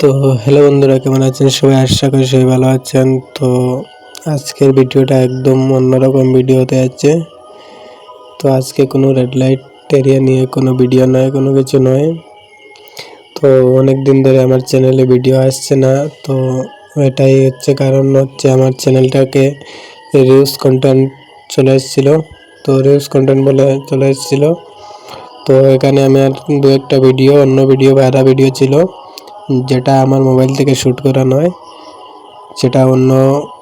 তো হ্যালো বন্ধুরা, কেমন আছেন সবাই? আশা করি সবাই ভালো আছেন। তো আজকের ভিডিওটা একদম অন্যরকম ভিডিও হতে যাচ্ছে। তো আজকে কোনো রেড লাইট এরিয়া নিয়ে কোনো ভিডিও নয়, কোনো কিছু নয়। তো অনেক দিন ধরে আমার চ্যানেলে ভিডিও আসছে না। তো এটাই হচ্ছে কারণ, হচ্ছে আমার চ্যানেলটাকে রিউজ কন্টেন্ট চলে এসেছিলো। তো রিউজ কন্টেন্ট বলে চলে এসেছিলো। তো এখানে আমার দু একটা ভিডিও, অন্য ভিডিও বা আধা ভিডিও ছিল যেটা আমার মোবাইল থেকে শ্যুট করা নয়, সেটা অন্য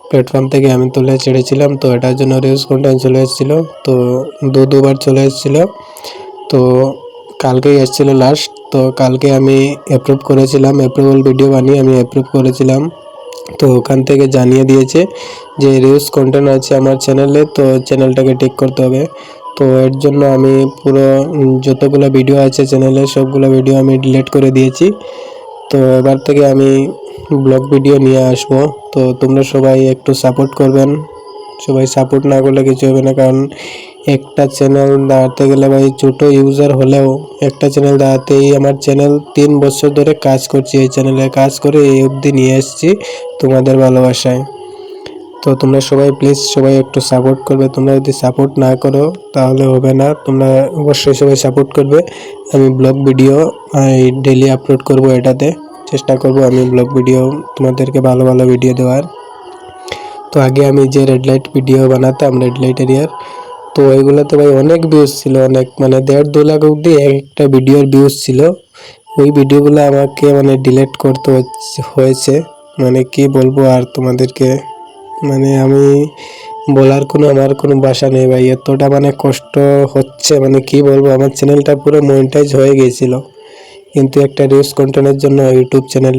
প্ল্যাটফর্ম থেকে আমি তুলে ছেড়েছিলাম। তো এটার জন্য রিউজ কন্টেন্ট চলে এসেছিলো। তো দুবার চলে এসেছিলো। তো কালকেই এসেছিলো লাস্ট। তো কালকে আমি অ্যাপ্রুভ করেছিলাম, অ্যাপ্রুভাল ভিডিও বানিয়ে আমি অ্যাপ্রুভ করেছিলাম। তো ওখান থেকে জানিয়ে দিয়েছে যে রিউজ কন্টেন্ট আছে আমার চ্যানেলে, তো চ্যানেলটাকে টিক করতে হবে। তো এর জন্য আমি পুরো যতগুলো ভিডিও আছে চ্যানেলে সবগুলো ভিডিও আমি ডিলিট করে দিয়েছি। তো এবার থেকে আমি ব্লগ ভিডিও নিয়ে আসব। তো তোমরা সবাই একটু সাপোর্ট করবেন। সবাই সাপোর্ট না করলে কিছু হবে না, কারণ একটা চ্যানেল দাঁড়াতে গেলে ভাই, ছোটো ইউজার হলেও একটা চ্যানেল দাঁড়াতেই আমার চ্যানেল 3 বছর ধরে কাজ করছি, এই চ্যানেলে কাজ করে এই অবধি নিয়ে এসেছি তোমাদের ভালোবাসায়। তো তোমরা সবাই প্লিজ সবাই একটু সাপোর্ট করবে। তোমরা যদি সাপোর্ট না করো তাহলে হবে না। তোমরা অবশ্যই সবাই সাপোর্ট করবে। আমি ব্লগ ভিডিও ডেইলি আপলোড করব, এটাতে চেষ্টা করব আমি ব্লগ ভিডিও তোমাদেরকে ভালো ভালো ভিডিও দেওয়ার। তো আগে আমি যে রেড লাইট ভিডিও বানাতাম, রেড লাইট এরিয়ার, তো ওইগুলোতে ভাই অনেক ভিউজ ছিল, অনেক, মানে 1.5-2 লাখ অবধি একটা ভিডিওর ভিউজ ছিল। ওই ভিডিওগুলো আমাকে ডিলিট করতে হয়েছে। মানে কি বলবো আর তোমাদেরকে, মানে আমি বলার আমার কোনো ভাষা নেই ভাই। এতটা কষ্ট হচ্ছে, কি বলবো। আমার চ্যানেলটা পুরো মনিটাইজ হয়ে গিয়েছিল, কিন্তু একটা রিউজ কন্টেন্টের জন্য ইউটিউব চ্যানেল